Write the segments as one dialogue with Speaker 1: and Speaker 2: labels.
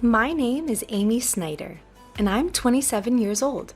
Speaker 1: My name is Amy Snyder, and I'm 27 years old.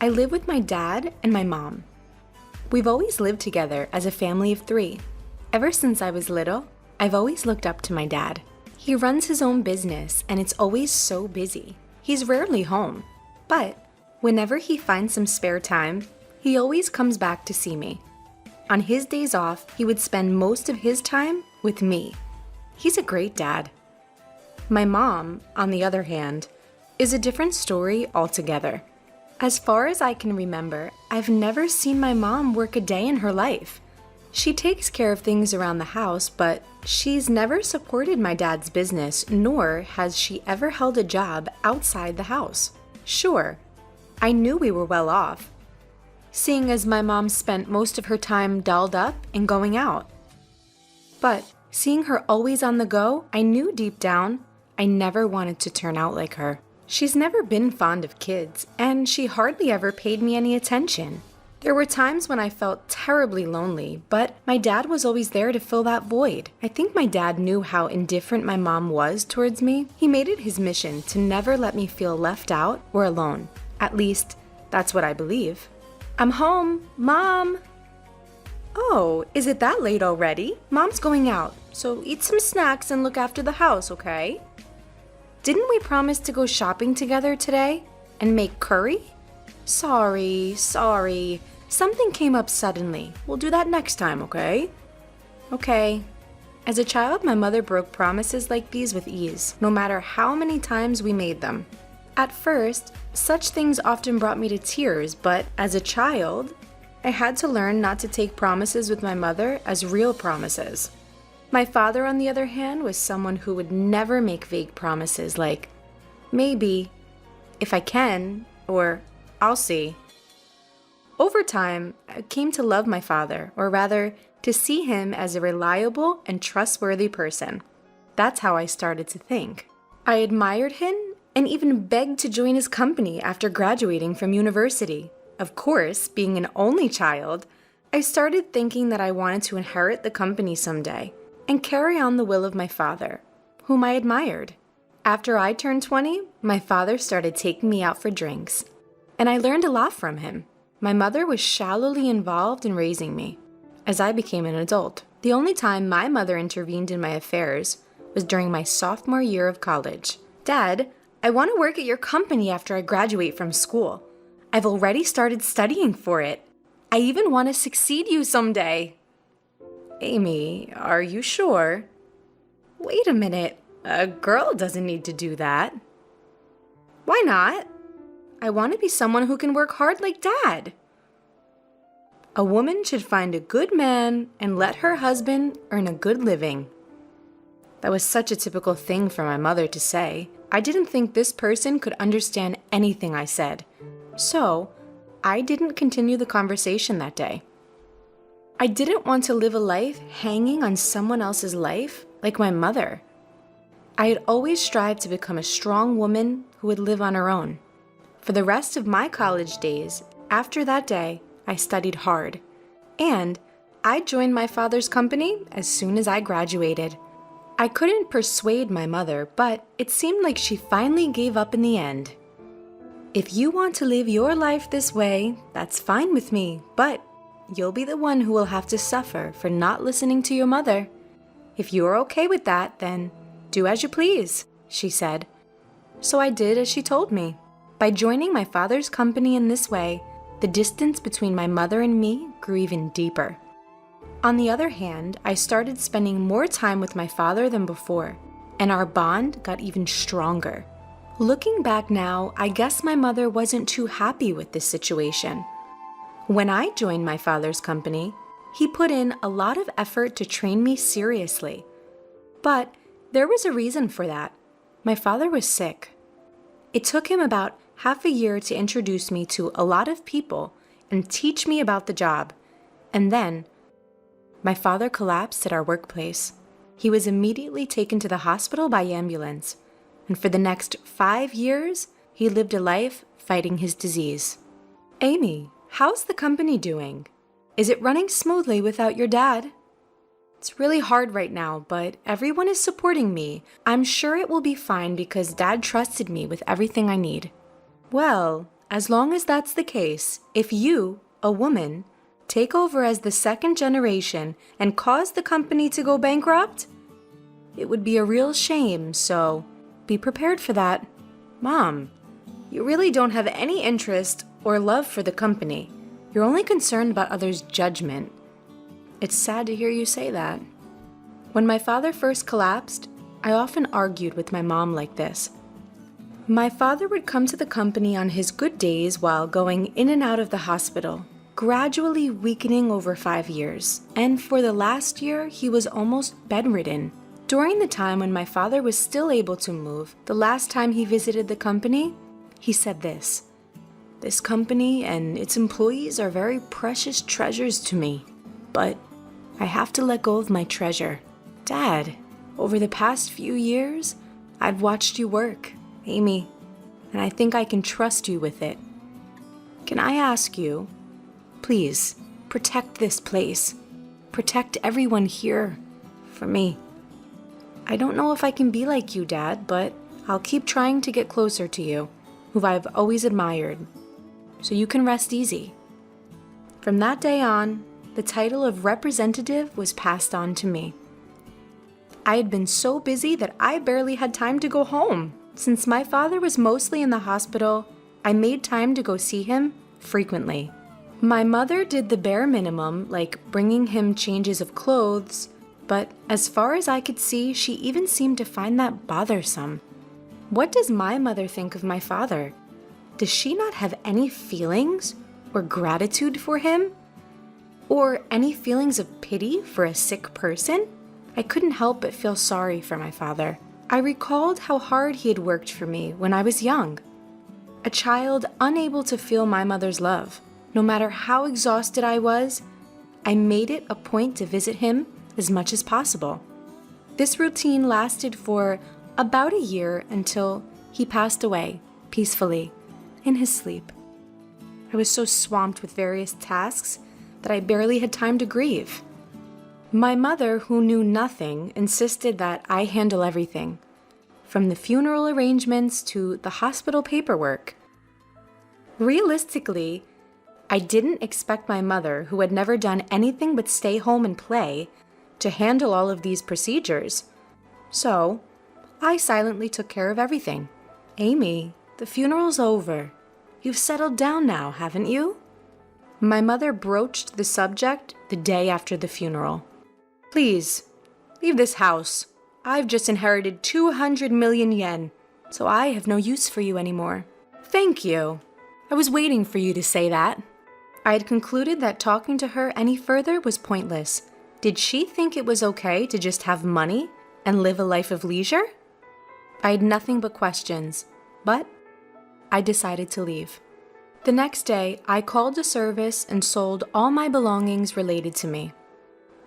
Speaker 1: I live with my dad and my mom. We've always lived together as a family of three. Ever since I was little, I've always looked up to my dad. He runs his own business, and it's always so busy. He's rarely home, but whenever he finds some spare time, he always comes back to see me. On his days off, he would spend most of his time with me. He's a great dad. My mom, on the other hand, is a different story altogether. As far as I can remember, I've never seen my mom work a day in her life. She takes care of things around the house, but she's never supported my dad's business, nor has she ever held a job outside the house. Sure, I knew we were well off, seeing as my mom spent most of her time dolled up and going out. But seeing her always on the go, I knew deep down I never wanted to turn out like her. She's never been fond of kids, and she hardly ever paid me any attention. There were times when I felt terribly lonely, but my dad was always there to fill that void. I think my dad knew how indifferent my mom was towards me. He made it his mission to never let me feel left out or alone. At least, that's what I believe. I'm home, Mom! Oh, is it that late already? Mom's going out, so eat some snacks and look after the house, okay? Didn't we promise to go shopping together today and make curry? Sorry. Something came up suddenly. We'll do that next time, okay? Okay. As a child, my mother broke promises like these with ease, no matter how many times we made them. At first, such things often brought me to tears, but as a child, I had to learn not to take promises with my mother as real promises. My father, on the other hand, was someone who would never make vague promises like, maybe, if I can, or I'll see. Over time, I came to love my father, or rather, to see him as a reliable and trustworthy person. That's how I started to think. I admired him and even begged to join his company after graduating from university. Of course, being an only child, I started thinking that I wanted to inherit the company someday and carry on the will of my father, whom I admired. After I turned 20, my father started taking me out for drinks, and I learned a lot from him. My mother was shallowly involved in raising me as I became an adult. The only time my mother intervened in my affairs was during my sophomore year of college. Dad, I want to work at your company after I graduate from school. I've already started studying for it. I even want to succeed you someday. Amy, are you sure? Wait a minute. A girl doesn't need to do that. Why not? I want to be someone who can work hard like Dad. A woman should find a good man and let her husband earn a good living. That was such a typical thing for my mother to say. I didn't think this person could understand anything I said. So, I didn't continue the conversation that day. I didn't want to live a life hanging on someone else's life like my mother. I had always strived to become a strong woman who would live on her own. For the rest of my college days, after that day, I studied hard. And I joined my father's company as soon as I graduated. I couldn't persuade my mother, but it seemed like she finally gave up in the end. If you want to live your life this way, that's fine with me, but you'll be the one who will have to suffer for not listening to your mother. If you are okay with that, then do as you please, she said. So I did as she told me. By joining my father's company in this way, the distance between my mother and me grew even deeper. On the other hand, I started spending more time with my father than before, and our bond got even stronger. Looking back now, I guess my mother wasn't too happy with this situation. When I joined my father's company, he put in a lot of effort to train me seriously. But there was a reason for that. My father was sick. It took him about half a year to introduce me to a lot of people and teach me about the job. And then, my father collapsed at our workplace. He was immediately taken to the hospital by ambulance. And for the next 5 years, he lived a life fighting his disease. Amy, how's the company doing? Is it running smoothly without your dad? It's really hard right now, but everyone is supporting me. I'm sure it will be fine because Dad trusted me with everything I need. Well, as long as that's the case, if you, a woman, take over as the second generation and cause the company to go bankrupt, it would be a real shame, so be prepared for that. Mom, you really don't have any interest or love for the company. You're only concerned about others' judgment. It's sad to hear you say that. When my father first collapsed, I often argued with my mom like this. My father would come to the company on his good days while going in and out of the hospital, gradually weakening over 5 years, and for the last year, he was almost bedridden. During the time when my father was still able to move, the last time he visited the company, he said this: "This company and its employees are very precious treasures to me, but I have to let go of my treasure. Dad, over the past few years, I've watched you work, Amy, and I think I can trust you with it. Can I ask you, please, protect this place. Protect everyone here, for me. I don't know if I can be like you, Dad, but I'll keep trying to get closer to you, who I've always admired, so you can rest easy." From that day on, the title of representative was passed on to me. I had been so busy that I barely had time to go home. Since my father was mostly in the hospital, I made time to go see him frequently. My mother did the bare minimum, like bringing him changes of clothes, but as far as I could see, she even seemed to find that bothersome. What does my mother think of my father? Does she not have any feelings or gratitude for him? Or any feelings of pity for a sick person? I couldn't help but feel sorry for my father. I recalled how hard he had worked for me when I was young. A child unable to feel my mother's love. No matter how exhausted I was, I made it a point to visit him as much as possible. This routine lasted for about a year until he passed away peacefully in his sleep. I was so swamped with various tasks that I barely had time to grieve. My mother, who knew nothing, insisted that I handle everything, from the funeral arrangements to the hospital paperwork. Realistically, I didn't expect my mother, who had never done anything but stay home and play, to handle all of these procedures. So, I silently took care of everything. "Amy, the funeral's over. You've settled down now, haven't you?" My mother broached the subject the day after the funeral. "Please, leave this house. I've just inherited 200 million yen, so I have no use for you anymore." "Thank you. I was waiting for you to say that." I had concluded that talking to her any further was pointless. Did she think it was okay to just have money and live a life of leisure? I had nothing but questions, but I decided to leave. The next day, I called the service and sold all my belongings related to me.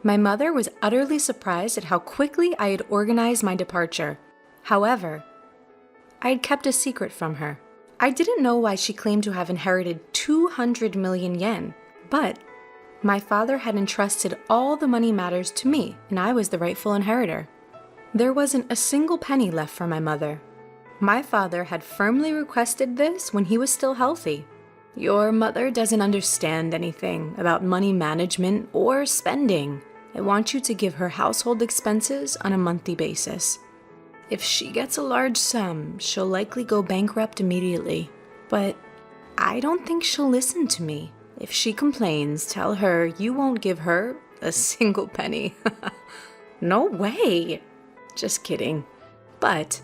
Speaker 1: My mother was utterly surprised at how quickly I had organized my departure. However, I had kept a secret from her. I didn't know why she claimed to have inherited 200 million yen, but my father had entrusted all the money matters to me, and I was the rightful inheritor. There wasn't a single penny left for my mother. My father had firmly requested this when he was still healthy. "Your mother doesn't understand anything about money management or spending. I want you to give her household expenses on a monthly basis. If she gets a large sum, she'll likely go bankrupt immediately. But I don't think she'll listen to me. If she complains, tell her you won't give her a single penny." "No way." "Just kidding. But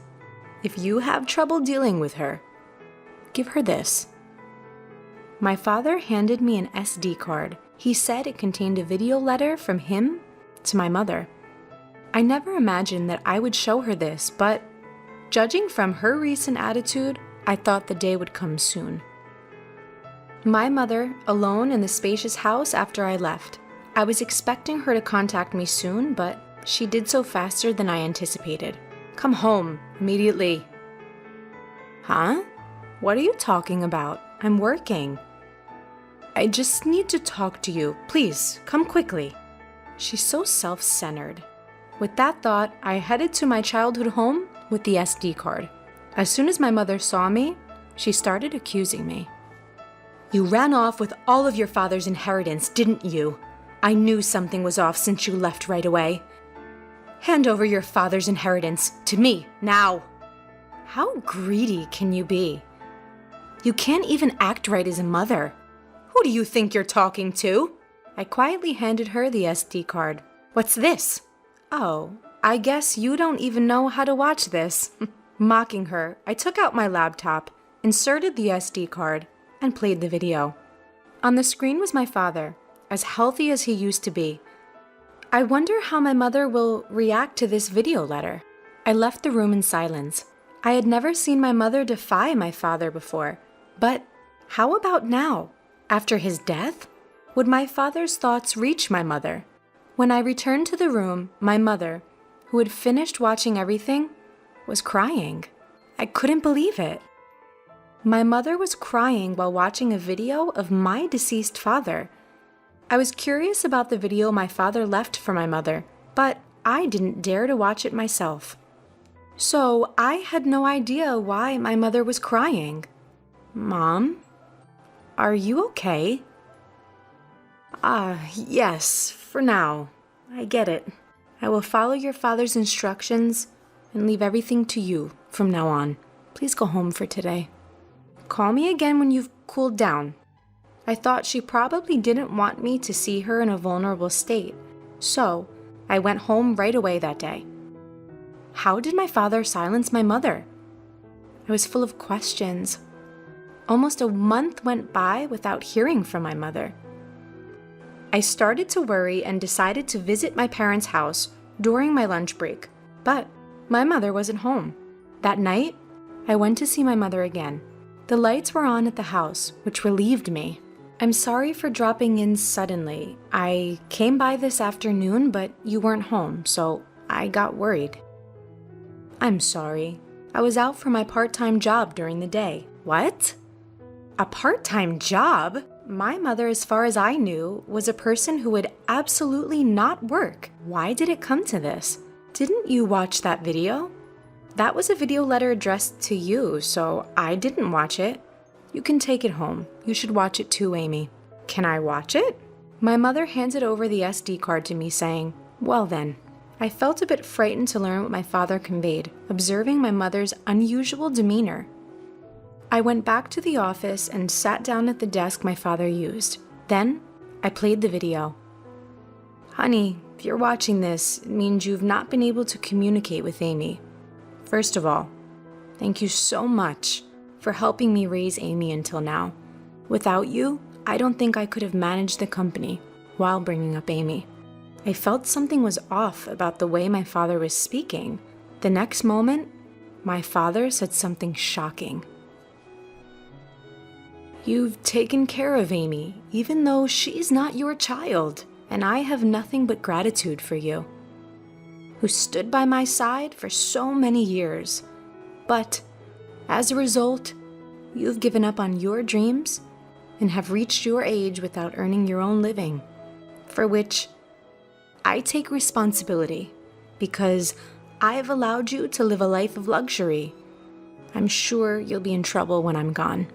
Speaker 1: if you have trouble dealing with her, give her this." My father handed me an SD card. He said it contained a video letter from him to my mother. I never imagined that I would show her this, but judging from her recent attitude, I thought the day would come soon. My mother, alone in the spacious house after I left. I was expecting her to contact me soon, but she did so faster than I anticipated. "Come home, immediately." "Huh? What are you talking about? I'm working." "I just need to talk to you. Please, come quickly." She's so self-centered. With that thought, I headed to my childhood home with the SD card. As soon as my mother saw me, she started accusing me. "You ran off with all of your father's inheritance, didn't you? I knew something was off since you left right away. Hand over your father's inheritance to me, now." How greedy can you be? You can't even act right as a mother. Who do you think you're talking to? I quietly handed her the SD card. "What's this?" "Oh, I guess you don't even know how to watch this." Mocking her, I took out my laptop, inserted the SD card, and played the video. On the screen was my father, as healthy as he used to be. I wonder how my mother will react to this video letter. I left the room in silence. I had never seen my mother defy my father before. But how about now, after his death? Would my father's thoughts reach my mother? When I returned to the room, my mother, who had finished watching everything, was crying. I couldn't believe it. My mother was crying while watching a video of my deceased father. I was curious about the video my father left for my mother, but I didn't dare to watch it myself. So I had no idea why my mother was crying. "Mom, are you okay?" Yes, for now. I get it. I will follow your father's instructions and leave everything to you from now on. Please go home for today. Call me again when you've cooled down." I thought she probably didn't want me to see her in a vulnerable state, so I went home right away that day. How did my father silence my mother? I was full of questions. Almost a month went by without hearing from my mother. I started to worry and decided to visit my parents' house during my lunch break, but my mother wasn't home. That night, I went to see my mother again. The lights were on at the house, which relieved me. "I'm sorry for dropping in suddenly. I came by this afternoon, but you weren't home, so I got worried." "I'm sorry. I was out for my part-time job during the day." "What? A part-time job?" My mother, as far as I knew, was a person who would absolutely not work. Why did it come to this? "Didn't you watch that video?" "That was a video letter addressed to you, so I didn't watch it." "You can take it home. You should watch it too, Amy." "Can I watch it?" My mother handed over the SD card to me, saying, "Well then." I felt a bit frightened to learn what my father conveyed, observing my mother's unusual demeanor. I went back to the office and sat down at the desk my father used. Then, I played the video. "Honey, if you're watching this, it means you've not been able to communicate with Amy. First of all, thank you so much for helping me raise Amy until now. Without you, I don't think I could have managed the company while bringing up Amy." I felt something was off about the way my father was speaking. The next moment, my father said something shocking. "You've taken care of Amy, even though she's not your child, and I have nothing but gratitude for you, who stood by my side for so many years. But, as a result, you've given up on your dreams and have reached your age without earning your own living, for which I take responsibility because I've allowed you to live a life of luxury. I'm sure you'll be in trouble when I'm gone."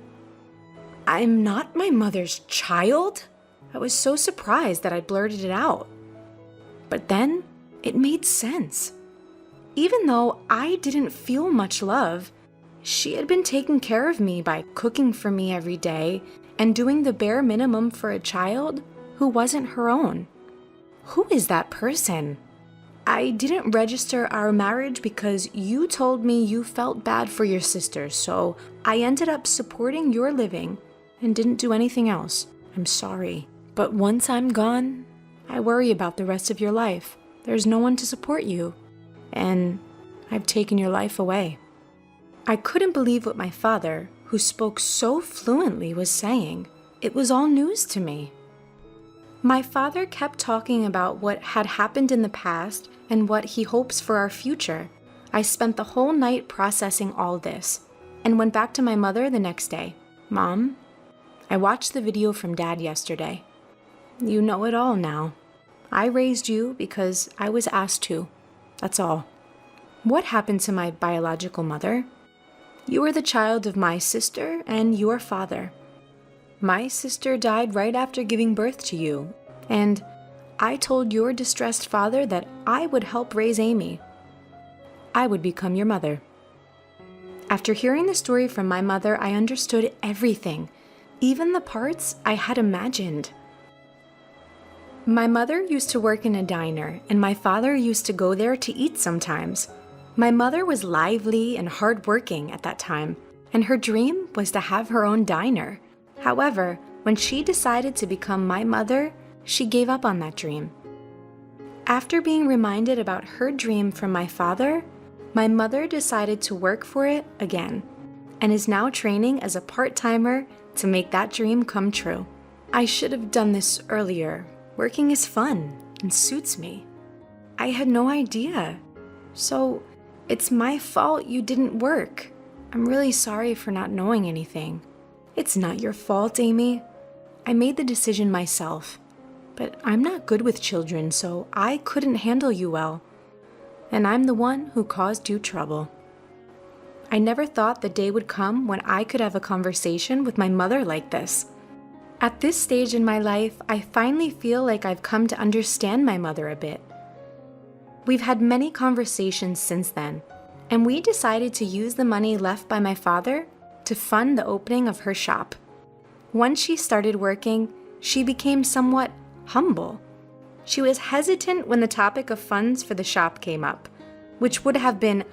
Speaker 1: "I'm not my mother's child?" I was so surprised that I blurted it out. But then, it made sense. Even though I didn't feel much love, she had been taking care of me by cooking for me every day and doing the bare minimum for a child who wasn't her own. Who is that person? "I didn't register our marriage because you told me you felt bad for your sister, so I ended up supporting your living and didn't do anything else. I'm sorry. But once I'm gone, I worry about the rest of your life. There's no one to support you, and I've taken your life away." I couldn't believe what my father, who spoke so fluently, was saying. It was all news to me. My father kept talking about what had happened in the past and what he hopes for our future. I spent the whole night processing all this and went back to my mother the next day. "Mom, I watched the video from Dad yesterday. You know it all now. I raised you because I was asked to. That's all. What happened to my biological mother? You are the child of my sister and your father. My sister died right after giving birth to you, and I told your distressed father that I would help raise Amy. I would become your mother. After hearing the story from my mother, I understood everything, even the parts I had imagined. My mother used to work in a diner, and my father used to go there to eat sometimes. My mother was lively and hardworking at that time, and her dream was to have her own diner. However, when she decided to become my mother, she gave up on that dream. After being reminded about her dream from my father, my mother decided to work for it again, and is now training as a part-timer to make that dream come true. I should have done this earlier. Working is fun and suits me. I had no idea. So, it's my fault you didn't work. I'm really sorry for not knowing anything. It's not your fault, Amy. I made the decision myself. But I'm not good with children, so I couldn't handle you well. And I'm the one who caused you trouble. I never thought the day would come when I could have a conversation with my mother like this. At this stage in my life, I finally feel like I've come to understand my mother a bit. We've had many conversations since then, and we decided to use the money left by my father to fund the opening of her shop. Once she started working, she became somewhat humble. She was hesitant when the topic of funds for the shop came up, which would have been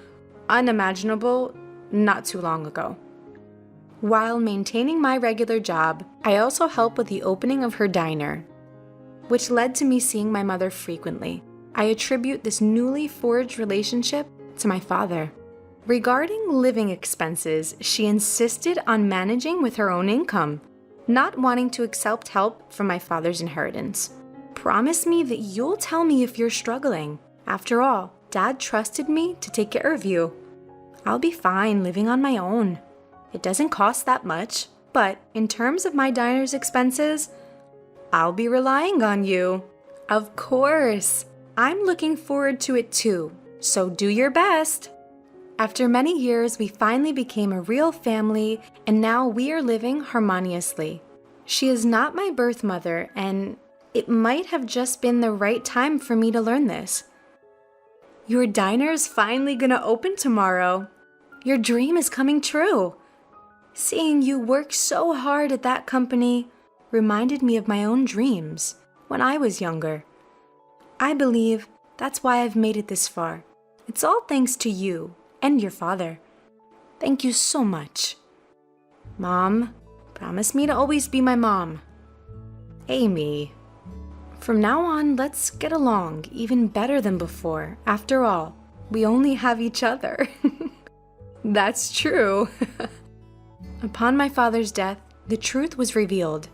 Speaker 1: unimaginable not too long ago. While maintaining my regular job, I also helped with the opening of her diner, which led to me seeing my mother frequently. I attribute this newly forged relationship to my father. Regarding living expenses, she insisted on managing with her own income, not wanting to accept help from my father's inheritance. Promise me that you'll tell me if you're struggling. After all, Dad trusted me to take care of you. I'll be fine living on my own. It doesn't cost that much, but in terms of my diner's expenses, I'll be relying on you. Of course. I'm looking forward to it too, so do your best. After many years, we finally became a real family, and now we are living harmoniously. She is not my birth mother, and it might have just been the right time for me to learn this. Your diner's finally gonna open tomorrow. Your dream is coming true. Seeing you work so hard at that company reminded me of my own dreams when I was younger. I believe that's why I've made it this far. It's all thanks to you and your father. Thank you so much. Mom, promise me to always be my mom. Amy. From now on, let's get along even better than before. After all, we only have each other. That's true. Upon my father's death, the truth was revealed.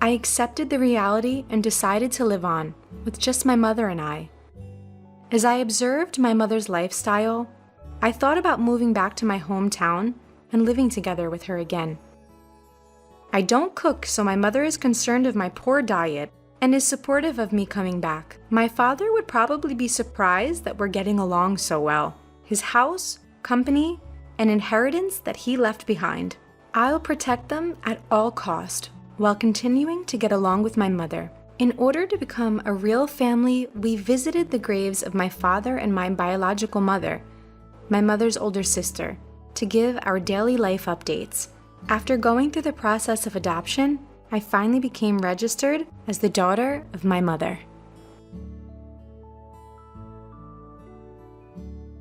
Speaker 1: I accepted the reality and decided to live on, with just my mother and I. As I observed my mother's lifestyle, I thought about moving back to my hometown and living together with her again. I don't cook, so my mother is concerned of my poor diet and is supportive of me coming back. My father would probably be surprised that we're getting along so well. His house, company, and inheritance that he left behind. I'll protect them at all cost, while continuing to get along with my mother. In order to become a real family, we visited the graves of my father and my biological mother, my mother's older sister, to give our daily life updates. After going through the process of adoption, I finally became registered as the daughter of my mother.